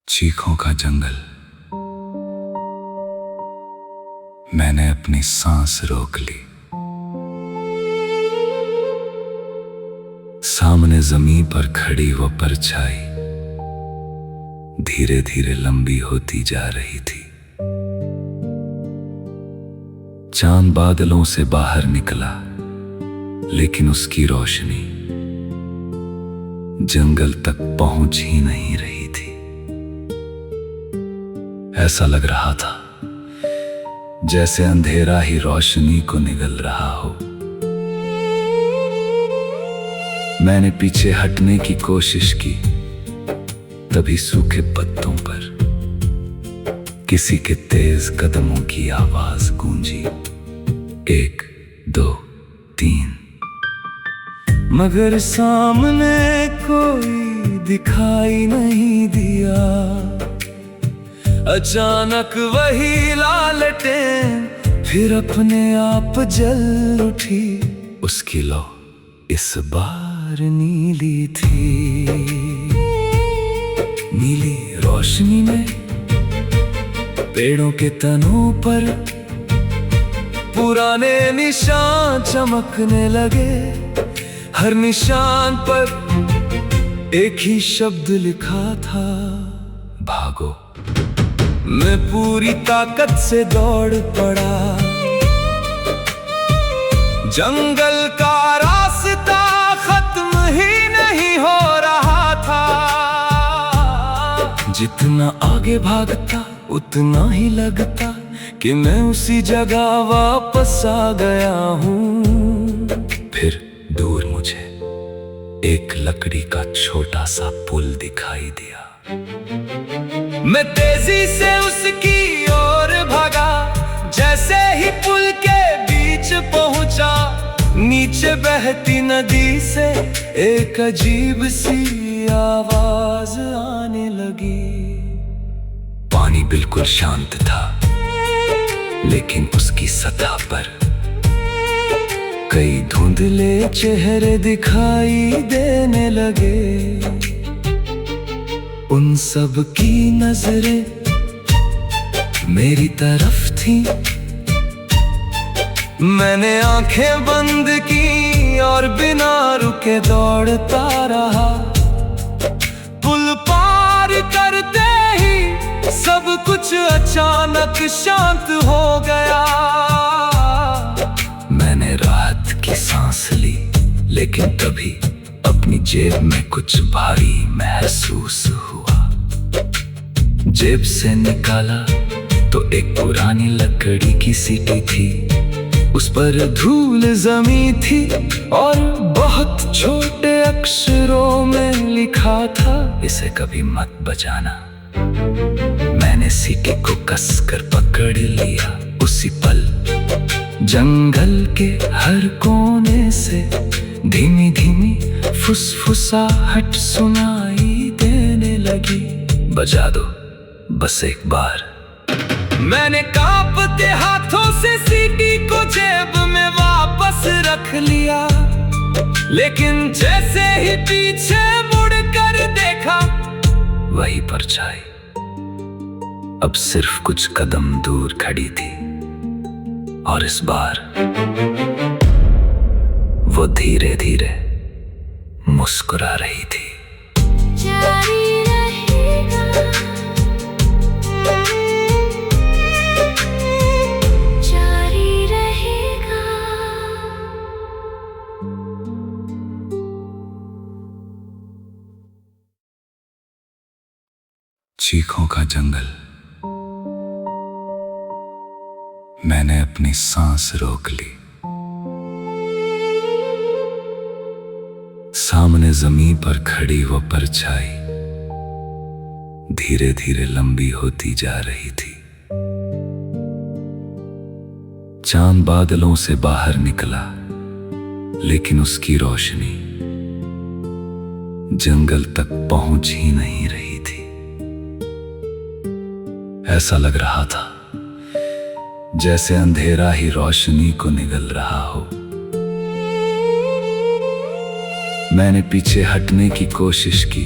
चीखों का जंगल। मैंने अपनी सांस रोक ली। सामने जमीन पर खड़ी वो परछाई धीरे धीरे लंबी होती जा रही थी। चांद बादलों से बाहर निकला, लेकिन उसकी रोशनी जंगल तक पहुंच ही नहीं रही थी। ऐसा लग रहा था जैसे अंधेरा ही रोशनी को निगल रहा हो। मैंने पीछे हटने की कोशिश की, तभी सूखे पत्तों पर किसी के तेज कदमों की आवाज गूंजी। 1 2 3। मगर सामने कोई दिखाई नहीं दिया। अचानक वही लालटेन फिर अपने आप जल उठी। उसकी लौ इस बार नीली थी। नीली रोशनी में पेड़ों के तनों पर पुराने निशान चमकने लगे। हर निशान पर एक ही शब्द लिखा था, भागो। मैं पूरी ताकत से दौड़ पड़ा। जंगल का रास्ता खत्म ही नहीं हो रहा था। जितना आगे भागता उतना ही लगता कि मैं उसी जगह वापस आ गया हूँ। फिर दूर मुझे एक लकड़ी का छोटा सा पुल दिखाई दिया। मैं तेजी से उसकी ओर भागा। जैसे ही पुल के बीच पहुंचा, नीचे बहती नदी से एक अजीब सी आवाज आने लगी। पानी बिल्कुल शांत था, लेकिन उसकी सतह पर कई धुंधले चेहरे दिखाई देने लगे। उन सब की नजरें मेरी तरफ थी। मैंने आंखें बंद की और बिना रुके दौड़ता रहा। पुल पार करते ही सब कुछ अचानक शांत हो गया। मैंने राहत की सांस ली, लेकिन तभी अपनी जेब में कुछ भारी महसूस हुआ। जेब से निकाला तो एक पुरानी लकड़ी की सीटी थी। उस पर धूल जमी थी और बहुत छोटे अक्षरों में लिखा था, इसे कभी मत बजाना। मैंने सीटी को कसकर पकड़ लिया। उसी पल जंगल के हर कोने से धीमी धीमी फुसफुसाहट सुनाई देने लगी। बजा दो बस एक बार। मैंने कांपते हाथों से सीटी को जेब में वापस रख लिया, लेकिन जैसे ही पीछे मुड़कर देखा, वही परछाई अब सिर्फ कुछ कदम दूर खड़ी थी। और इस बार वो धीरे धीरे मुस्कुरा रही थी। जारी रहेगा, जारी रहेगा। चीखों का जंगल। मैंने अपनी सांस रोक ली। सामने जमीन पर खड़ी वो परछाई धीरे धीरे लंबी होती जा रही थी। चांद बादलों से बाहर निकला, लेकिन उसकी रोशनी जंगल तक पहुंच ही नहीं रही थी। ऐसा लग रहा था जैसे अंधेरा ही रोशनी को निगल रहा हो। मैंने पीछे हटने की कोशिश की,